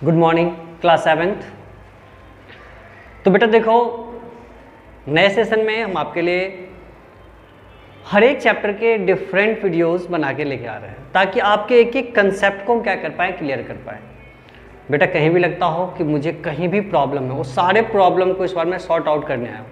Good morning class 7th। तो बेटा देखो, नए सेशन में हम आपके लिए हर एक चैप्टर के डिफरेंट वीडियोस बना के लेके आ रहे हैं ताकि आपके एक एक कंसेप्ट को हम क्या कर पाएँ, क्लियर कर पाएँ। बेटा कहीं भी लगता हो कि मुझे कहीं भी प्रॉब्लम है, वो सारे प्रॉब्लम को इस बार मैं सॉर्ट आउट करने आया हूँ।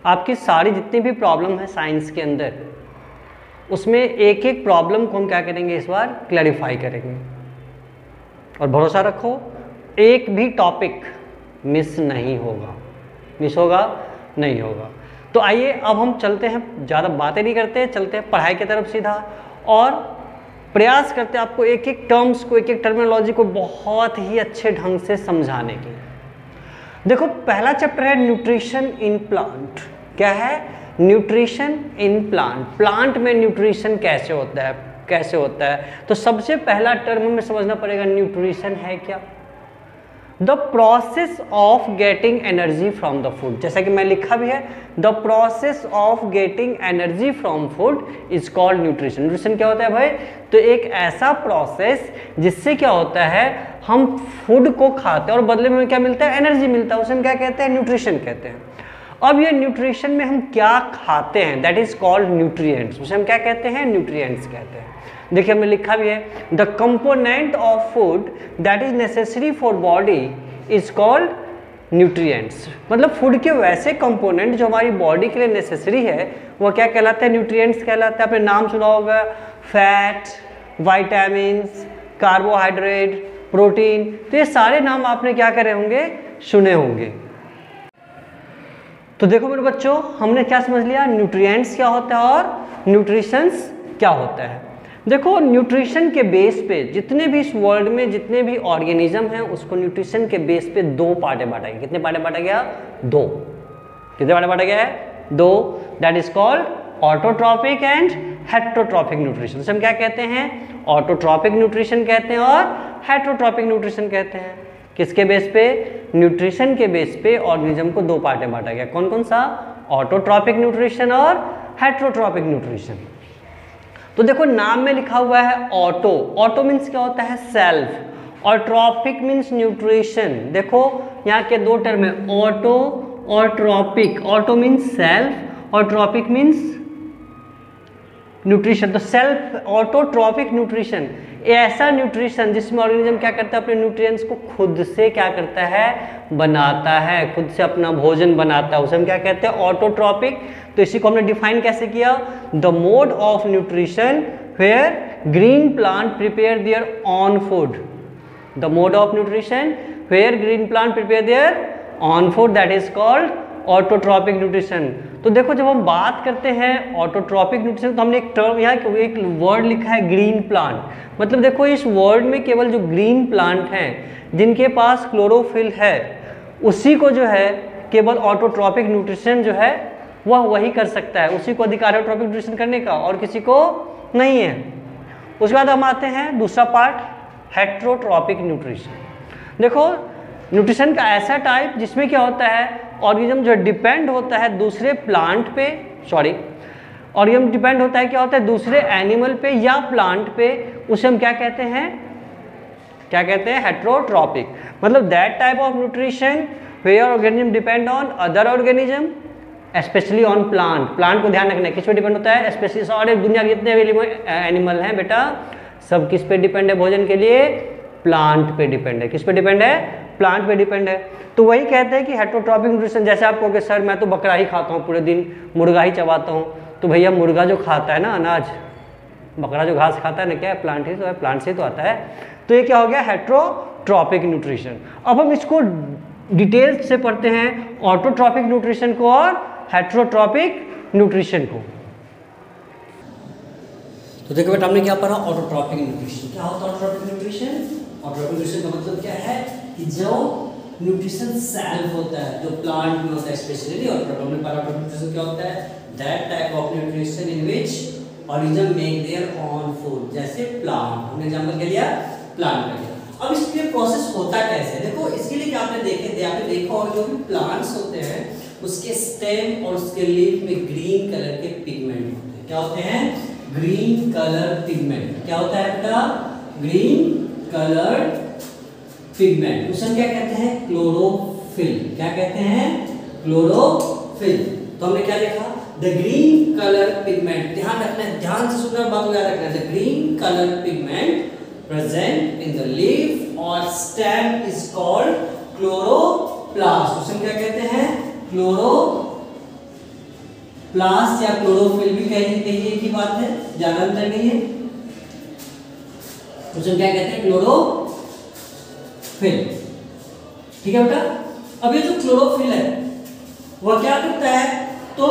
आपकी सारी जितनी भी प्रॉब्लम है साइंस के अंदर, उसमें एक एक प्रॉब्लम को हम क्या करेंगे, इस बार क्लैरिफाई करेंगे। और भरोसा रखो, एक भी टॉपिक मिस नहीं होगा, मिस होगा नहीं होगा। तो आइए अब हम चलते हैं, ज़्यादा बातें नहीं करते, चलते हैं पढ़ाई की तरफ सीधा और प्रयास करते हैं आपको एक एक टर्म्स को, एक एक टर्मिनोलॉजी को बहुत ही अच्छे ढंग से समझाने की। देखो पहला चैप्टर है न्यूट्रिशन इन प्लांट। क्या है? Nutrition in plant. प्लांट में न्यूट्रिशन कैसे होता है, कैसे होता है। तो सबसे पहला टर्म हमें समझना पड़ेगा, न्यूट्रिशन है क्या? The process of getting energy from the food. जैसा कि मैं लिखा भी है, the process of getting energy from food is called nutrition. Nutrition क्या होता है भाई? तो एक ऐसा प्रोसेस जिससे क्या होता है, हम फूड को खाते हैं और बदले में क्या मिलता है, एनर्जी मिलता है, उसे हम क्या कहते हैं, न्यूट्रिशन कहते हैं। अब ये न्यूट्रिशन में हम क्या खाते हैं, दैट इज कॉल्ड न्यूट्रिएंट्स। उसे हम क्या कहते हैं, न्यूट्रिएंट्स कहते हैं। देखिए हमने लिखा भी है, the component of food that is necessary for body is called nutrients. मतलब फूड के वैसे कंपोनेंट जो हमारी बॉडी के लिए नेसेसरी है, वो क्या कहलाता है, न्यूट्रिएंट्स कहलाता है। आपने नाम सुना होगा, फैट, वाइटामिन्स, कार्बोहाइड्रेट, प्रोटीन। तो ये सारे नाम आपने क्या करे होंगे, सुने होंगे। तो देखो मेरे बच्चों, हमने क्या समझ लिया, न्यूट्रिएंट्स क्या होता है और न्यूट्रिशंस क्या होता है। देखो न्यूट्रिशन के बेस पे जितने भी इस वर्ल्ड में जितने भी ऑर्गेनिज्म हैं, उसको न्यूट्रिशन के बेस पे दो पार्टे बांटा गया। कितने पार्टे बांटा गया? दो। कितने पार्टे बांटा गया है? दो। That is called autotrophic and heterotrophic nutrition. हम क्या कहते हैं, ऑटोट्रॉपिक न्यूट्रिशन कहते हैं और हेट्रोट्रॉपिक न्यूट्रिशन कहते हैं। किसके बेस पे? न्यूट्रिशन के बेस पे ऑर्गेनिज्म को दो पार्टे बांटा गया। कौन कौन सा? ऑटोट्रॉपिक न्यूट्रिशन और हेट्रोट्रॉपिक न्यूट्रिशन। तो देखो नाम में लिखा हुआ है ऑटो। ऑटो मीन्स क्या होता है, सेल्फ, और ट्रॉपिक मीन्स न्यूट्रिशन। देखो यहाँ के दो टर्म है, ऑटो और ट्रॉपिक। ऑटो मीन्स सेल्फ और ट्रॉपिक मीन्स न्यूट्रिशन। तो सेल्फ ऑटोट्रॉपिक न्यूट्रिशन, ऐसा न्यूट्रिशन जिसमें ऑर्गेनिज्म क्या करता है, अपने न्यूट्रिएंट्स को खुद से क्या करता है, बनाता है, खुद से अपना भोजन बनाता है, उसे हम क्या कहते हैं, ऑटोट्रॉपिक। तो इसी को हमने डिफाइन कैसे किया, the mode of nutrition where green plant prepare their own food. The mode of nutrition where green plant prepare their own food, that is called autotrophic nutrition. तो देखो जब हम बात करते हैं ऑटोट्रॉपिक न्यूट्रिशन, तो हमने एक टर्म यहाँ एक वर्ड लिखा है, ग्रीन प्लांट। मतलब देखो इस वर्ड में केवल जो ग्रीन प्लांट हैं जिनके पास क्लोरोफिल है, उसी को जो है केवल ऑटोट्रॉपिक न्यूट्रिशन जो है वह वही कर सकता है, उसी को अधिकार है ऑटोट्रॉपिक न्यूट्रिशन करने का, और किसी को नहीं है। उसके बाद हम आते हैं दूसरा पार्ट, हेट्रोट्रॉपिक न्यूट्रिशन। देखो न्यूट्रिशन का ऐसा टाइप जिसमें क्या होता है, ऑर्गेनिज्म जो डिपेंड होता है दूसरे प्लांट पे, ऑर्गेनिज्म डिपेंड होता है क्या होता है, दूसरे एनिमल पे या प्लांट पे, उसे हम क्या कहते हैं, क्या कहते हैं, हेट्रोट्रॉपिक। मतलब that type of nutrition where organism depend on other organism, specially on plant. Plant को ध्यान रखना है, किस पे डिपेंड होता है, स्पेशली सारे दुनिया के जितने अवेलेबल एनिमल हैं बेटा, सब किस पे डिपेंड है भोजन के लिए, प्लांट पे डिपेंड है। किस पे डिपेंड है, प्लांट पे डिपेंड है। तो वही कहते हैं कि हेट्रोट्रॉपिक न्यूट्रिशन। जैसे आप कहोगे सर मैं तो बकरा ही खाता हूँ पूरे दिन, मुर्गा ही चबाता हूँ, तो भैया मुर्गा जो खाता है ना अनाज, बकरा जो घास खाता है ना, क्या है, प्लांट ही तो है, प्लांट से तो आता है। तो ये क्या हो गया, हेट्रोट्रॉपिक न्यूट्रिशन। अब हम इसको डिटेल से पढ़ते हैं, ऑटोट्रॉपिक न्यूट्रिशन को और हेट्रोट्रॉपिक न्यूट्रिशन को। तो देखो बेटा हमने क्या पढ़ा, ऑटोट्रॉपिक न्यूट्रिशन। क्या होता है ऑटोट्रॉपिक न्यूट्रिशन? ऑटोट्रॉपिक न्यूट्रिशन का मतलब क्या है कि जो न्यूट्रिशन सेल्फ होता है, जो प्लांट में होता है स्पेशली, ऑटोट्रॉपिक न्यूट्रिशन क्या होता है, that type of nutrition in which organism make their own food. जैसे प्लांट, हमने एग्जांपल के लिया प्लांट का लिया। अब इसके लिए प्रोसेस होता कैसे, देखो इसके लिए क्या आपने देखा और जो भी प्लांट्स होते हैं उसके स्टेम और उसके लीफ में ग्रीन कलर के पिगमेंट होते हैं। क्या होते हैं, ग्रीन कलर पिगमेंट। क्या होता है बेटा, ग्रीन कलर पिगमेंट, उसे हम क्या कहते हैं? क्लोरोफिल। क्या कहते हैं? क्लोरोफिल। तो हमने क्या देखा? द ग्रीन कलर पिगमेंट, ध्यान रखना है, ध्यान से सुनना, बात को याद रखना है। The green colour pigment present in the leaf और स्टेम इज कॉल्ड क्लोरोप्लास्ट। उसे हम क्या कहते हैं? क्लोरोप्लास्ट या क्लोरोफिल भी कहिए, एक ही बात है, ज्यादा अंतर नहीं है। उसे क्या कहते हैं? क्लोरोफिल। ठीक है बेटा। अब ये जो क्लोरोफिल है वह क्या करता है? तो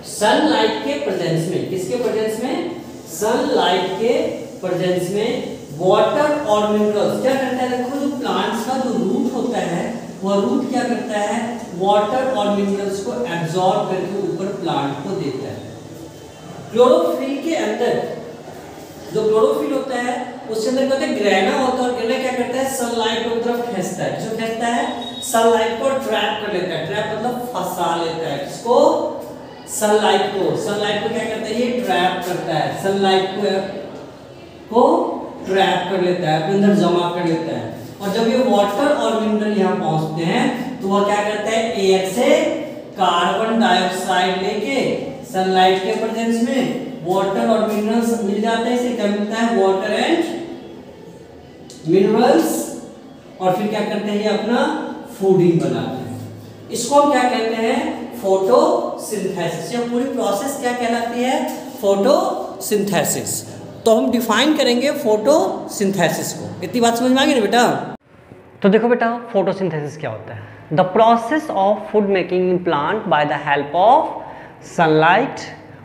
सनलाइट के प्रेजेंस में, किसके प्रेजेंस में? सनलाइट के प्रेजेंस में वाटर और मिनरल्स क्या करता है? देखो जो प्लांट्स का जो रूट होता है वह रूट क्या करता है? वाटर और मिनरल्स को एब्जॉर्ब करके ऊपर प्लांट को देता है। क्लोरोफिल के अंदर जो क्लोरोफिल होता है उसके अंदर क्या होता है? ग्रेना होता है, और ग्रेना क्या करता है? सनलाइट को तरफ खींचता है। किसको खींचता है? सनलाइट को ट्रैप कर लेता है। ट्रैप मतलब फंसा लेता है। किसको? सनलाइट को। सनलाइट को क्या करता है? ये ट्रैप करता है, सनलाइट को ट्रैप कर लेता है, अपने अंदर जमा कर लेता है। और जब ये वाटर और मिनरल यहाँ पहुंचते हैं तो वह क्या करता है? एयर से कार्बन डाइऑक्साइड लेके सनलाइट के प्रेजेंस में वाटर और मिनरल्स मिल जाते हैं। इसे क्या मिलता है? Water and minerals. और फिर क्या करते हैं? ये अपना फूडिंग बनाते हैं। इसको हम क्या कहते हैं? फोटोसिंथेसिस। ये पूरी प्रोसेस क्या कहलाती है? फोटोसिंथेसिस। तो हम डिफाइन करेंगे फोटोसिंथेसिस को। इतनी बात समझ में आ गई ना बेटा? तो देखो बेटा, फोटोसिंथेसिस क्या होता है? The process of food making in plant by the help of sunlight,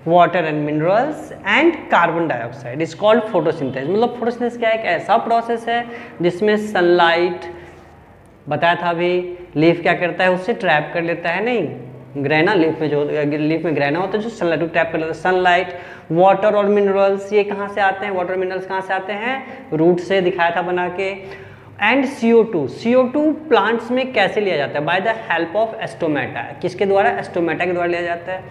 water and minerals and carbon dioxide is called photosynthesis. मतलब फोटोसिंथेसिस क्या है? एक ऐसा प्रोसेस है जिसमें सनलाइट, बताया था अभी, लीफ क्या करता है? उससे ट्रैप कर लेता है, नहीं ग्रेना, लीफ में जो लीफ में ग्रेना होता है जो सनलाइट को ट्रैप कर लेता है। सनलाइट, वाटर और मिनरल्स, ये कहाँ से आते हैं? वाटर मिनरल्स कहाँ से आते हैं? रूट से, दिखाया था बना के। एंड CO2, CO2 प्लांट्स में कैसे लिया जाता है? By the help of stomata. किसके द्वारा? एस्टोमेटा के द्वारा लिया जाता है।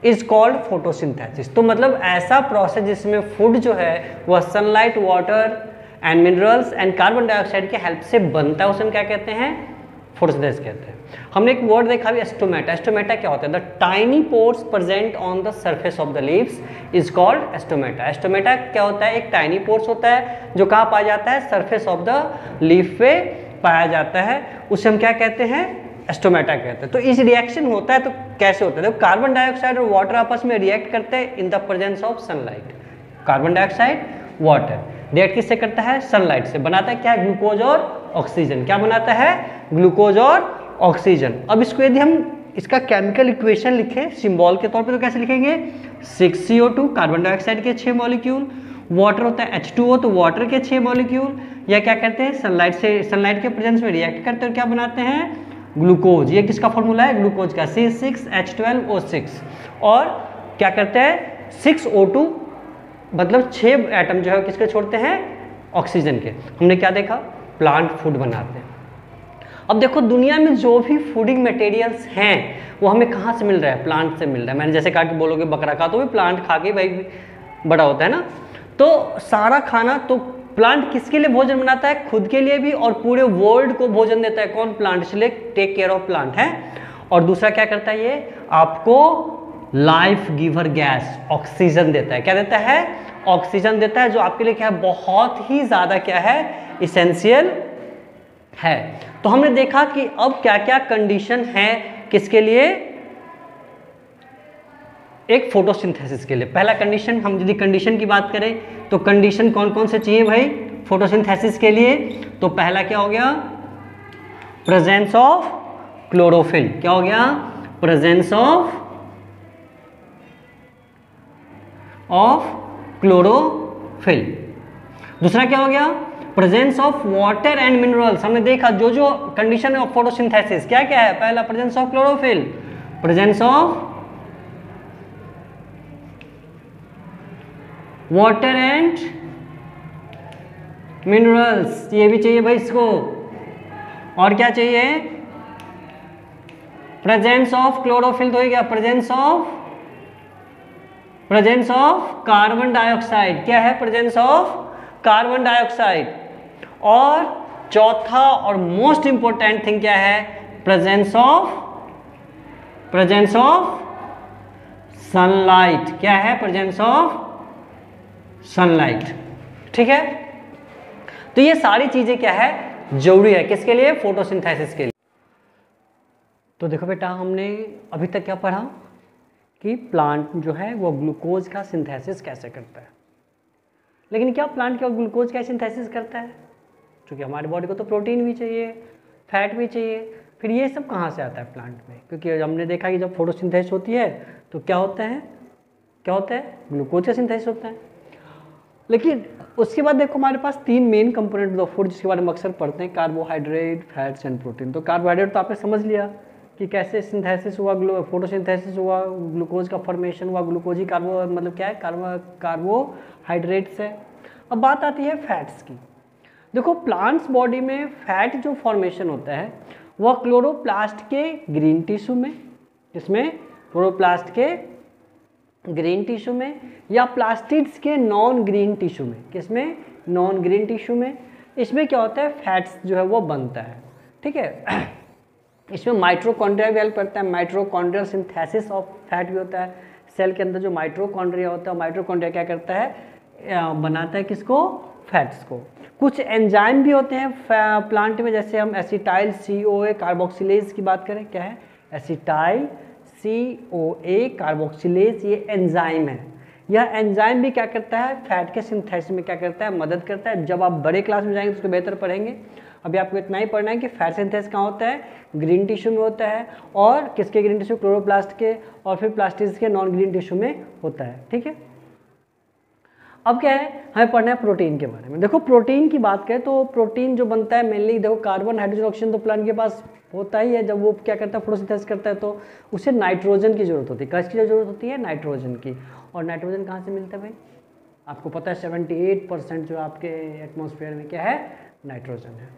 Is called photosynthesis. तो मतलब ऐसा प्रोसेस जिसमें फूड जो है वह sunlight, water and minerals and carbon dioxide के हेल्प से बनता है, उसे हम क्या कहते हैं? फोटोसिंथेसिस कहते हैं। हमने एक वर्ड देखा भी, एस्टोमेटा। एस्टोमेटा क्या होता है? The tiny pores present on the surface of the leaves is called stomata. Stomata क्या होता है? एक टाइनी पोर्स होता है जो कहाँ पाया जाता है? सरफेस ऑफ द लीफ पे पाया जाता है, उसे हम क्या कहते हैं? एस्टोमेटा कहते हैं। तो इस रिएक्शन होता है तो कैसे होता है? तो कार्बन डाइऑक्साइड और वाटर आपस में रिएक्ट करते हैं in the presence of sunlight. Carbon dioxide, water react किससे करता है? सनलाइट से। बनाता है क्या? ग्लूकोज और ऑक्सीजन। क्या बनाता है? ग्लूकोज और ऑक्सीजन। अब इसको यदि हम इसका केमिकल इक्वेशन लिखें सिंबल के तौर पे तो कैसे लिखेंगे? 6CO2 कार्बन डाइऑक्साइड के 6 मॉलिक्यूल, वाटर होता है H2O तो वाटर के 6 मॉलिक्यूल, या क्या करते हैं? सनलाइट के प्रेजेंस में रिएक्ट करते हैं, क्या बनाते हैं? ग्लूकोज। ये किसका फॉर्मूला है? ग्लूकोज का, C6H12O6। और क्या करते हैं? 6O2 मतलब 6 एटम जो है किसके छोड़ते हैं? ऑक्सीजन के। हमने क्या देखा? प्लांट फूड बनाते हैं। अब देखो दुनिया में जो भी फूडिंग मटेरियल्स हैं वो हमें कहाँ से मिल रहा है? प्लांट से मिल रहा है। मैंने जैसे कहा कि बोलोगे बकरा खा तो भी प्लांट खा के भाई बड़ा होता है ना। तो सारा खाना तो प्लांट किसके लिए भोजन बनाता है? खुद के लिए भी, और पूरे वर्ल्ड को भोजन देता है। कौन? प्लांट। इसलिए टेक केयर ऑफ प्लांट है। और दूसरा क्या करता है? ये आपको लाइफ गिवर गैस, ऑक्सीजन देता है। क्या देता है? ऑक्सीजन देता है, जो आपके लिए क्या है? बहुत ही ज्यादा क्या है? इसेंशियल है। तो हमने देखा कि अब क्या क्या कंडीशन है किसके लिए? एक फोटोसिंथेसिस के लिए। पहला कंडीशन, हम यदि कंडीशन की बात करें तो कंडीशन कौन कौन से चाहिए भाई फोटोसिंथेसिस के लिए? तो पहला क्या हो गया? Presence of chlorophyll. क्या हो गया? Presence of chlorophyll. दूसरा क्या हो गया? Presence of water and minerals. हमने देखा जो जो कंडीशन ऑफ फोटोसिंथेसिस क्या क्या है? पहला presence of chlorophyll, presence of water and minerals, ये भी चाहिए भाई इसको। और क्या चाहिए? प्रेजेंस ऑफ क्लोरोफिल तो हो गया, प्रेजेंस ऑफ कार्बन डाइऑक्साइड। क्या है? Presence of carbon dioxide. और चौथा और मोस्ट इंपॉर्टेंट थिंग क्या है? Presence of sunlight. क्या है? Presence of sunlight. ठीक है, तो ये सारी चीजें क्या है? जरूरी है किसके लिए? फोटोसिंथेसिस के लिए। तो देखो बेटा, हमने अभी तक क्या पढ़ा कि प्लांट जो है वो ग्लूकोज का सिंथेसिस कैसे करता है। लेकिन क्या प्लांट क्या ग्लूकोज का सिंथेसिस करता है? क्योंकि हमारी बॉडी को तो प्रोटीन भी चाहिए, फैट भी चाहिए, फिर ये सब कहाँ से आता है प्लांट में? क्योंकि हमने देखा कि जब फोटोसिंथेसिस होती है तो क्या होता है? ग्लूकोज का सिंथेसिस होता है। लेकिन उसके बाद देखो हमारे पास 3 मेन कंपोनेंट ऑफ फूड जिसके बारे में अक्सर पढ़ते हैं, कार्बोहाइड्रेट, फैट्स एंड प्रोटीन। तो कार्बोहाइड्रेट तो आपने समझ लिया कि कैसे सिंथेसिस हुआ, फोटोसिंथेसिस हुआ, ग्लूकोज का फॉर्मेशन हुआ। ग्लूकोज ही मतलब क्या है? कार्बोहाइड्रेट्स है। अब बात आती है फैट्स की। देखो प्लांट्स बॉडी में फैट जो फॉर्मेशन होता है वह क्लोरोप्लास्ट के ग्रीन टिश्यू में, इसमें क्लोरोप्लास्ट के ग्रीन टिश्यू में, या प्लास्टिड्स के नॉन ग्रीन टिश्यू में। किसमें? नॉन ग्रीन टिश्यू में। इसमें क्या होता है? फैट्स जो है वो बनता है। ठीक है, इसमें माइटोकॉन्ड्रिया भी हेल्प करता है। माइटोकॉन्ड्रियल सिंथेसिस ऑफ फैट भी होता है। सेल के अंदर जो माइटोकॉन्ड्रिया होता है, माइटोकॉन्ड्रिया क्या करता है? बनाता है किसको? फैट्स को। कुछ एंजाइम भी होते हैं प्लांट में, जैसे हम एसिटाइल CoA कार्बोक्सिलेज की बात करें। क्या है? एसिटाइल CoA कार्बोक्सिलेज, ये एंजाइम है। यह एंजाइम भी क्या करता है? फैट के सिंथेसिस में क्या करता है? मदद करता है। जब आप बड़े क्लास में जाएंगे तो उसको बेहतर पढ़ेंगे। अभी आपको इतना ही पढ़ना है कि फैट सिंथेसिस कहाँ होता है? ग्रीन टिश्यू में होता है। और किसके ग्रीन टिश्यू? क्लोरोप्लास्ट के, और फिर प्लास्टिड्स के नॉन ग्रीन टिश्यू में होता है। ठीक है, अब क्या है? हमें पढ़ना है प्रोटीन के बारे में। देखो प्रोटीन की बात करें तो प्रोटीन जो बनता है मेनली, देखो कार्बन, हाइड्रोजन, ऑक्सीजन तो प्लांट के पास होता ही है। जब वो क्या करता है? फोटोसिंथेसिस करता है तो उसे नाइट्रोजन की जरूरत होती है। किसकी जरूरत होती है? नाइट्रोजन की। और नाइट्रोजन कहाँ से मिलता है भाई? आपको पता है 78% जो आपके एटमॉस्फेयर में क्या है? नाइट्रोजन है।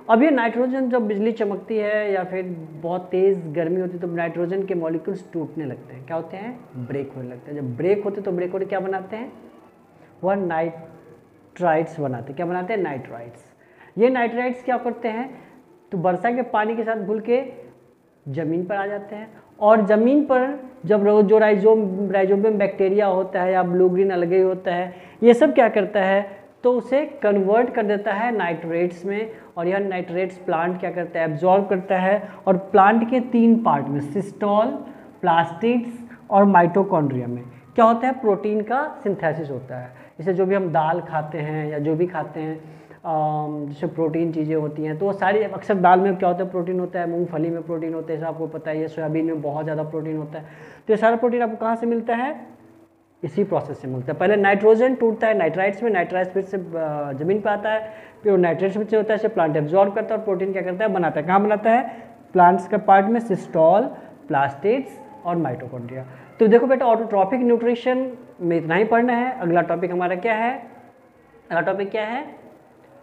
अब ये नाइट्रोजन जब बिजली चमकती है या फिर बहुत तेज़ गर्मी होती है तो नाइट्रोजन के मॉलिक्यूल्स टूटने लगते हैं। क्या होते हैं? ब्रेक होने लगते हैं। जब ब्रेक होते हैं तो ब्रेक होते क्या बनाते हैं? वह नाइट्राइट्स बनाते हैं। क्या बनाते हैं? नाइट्राइट्स। ये नाइट्राइट्स क्या करते हैं? तो वर्षा के पानी के साथ घुल के ज़मीन पर आ जाते हैं। और ज़मीन पर जब जो राइजोबियम बैक्टीरिया होता है या ब्लू ग्रीन अलगे होता है, ये सब क्या करता है? तो उसे कन्वर्ट कर देता है नाइट्रेट्स में। और यह नाइट्रेट्स प्लांट क्या करता है? एब्जॉर्ब करता है। और प्लांट के 3 पार्ट में, सिस्टोल, प्लास्टिड्स और माइटोकॉन्ड्रिया में क्या होता है? प्रोटीन का सिंथेसिस होता है। जैसे जो भी हम दाल खाते हैं या जो भी खाते हैं, जैसे प्रोटीन चीज़ें होती हैं, तो वो सारी अक्सर दाल में क्या होता है? प्रोटीन होता है। मूंगफली में प्रोटीन होता है, ऐसा आपको पता ही है। सोयाबीन में बहुत ज़्यादा प्रोटीन होता है। तो ये सारा प्रोटीन आपको कहाँ से मिलता है? इसी प्रोसेस से मिलता है। पहले नाइट्रोजन टूटता है नाइट्राइट्स में, नाइट्राइट्स फिर से ज़मीन पर आता है, फिर नाइट्रेट्स में होता है, इसे प्लांट एब्जॉर्ब करता है और प्रोटीन क्या करता है? बनाता है। कहाँ बनाता है? प्लांट्स का पार्ट में, सिस्टोल, प्लास्टिड्स और माइटोकॉन्ड्रिया। तो देखो बेटा, ऑटोट्रॉपिक न्यूट्रिशन में इतना ही पढ़ना है। अगला टॉपिक हमारा क्या है? अगला टॉपिक क्या है?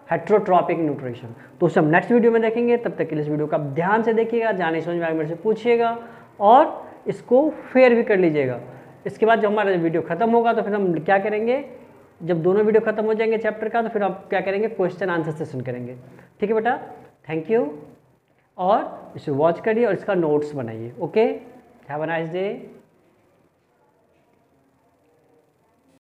Heterotrophic nutrition. तो उसे हम नेक्स्ट वीडियो में देखेंगे। तब तक के लिए इस वीडियो को आप ध्यान से देखिएगा, जाने समझ में आगे मेरे से पूछिएगा और इसको फेयर भी कर लीजिएगा। इसके बाद जब हमारा वीडियो खत्म होगा तो फिर हम क्या करेंगे? जब दोनों वीडियो खत्म हो जाएंगे चैप्टर का, तो फिर आप क्या करेंगे? क्वेश्चन आंसर सेशन करेंगे। ठीक है बेटा, थैंक यू। और इसे वॉच करिए और इसका नोट्स बनाइए। Okay, have a nice day.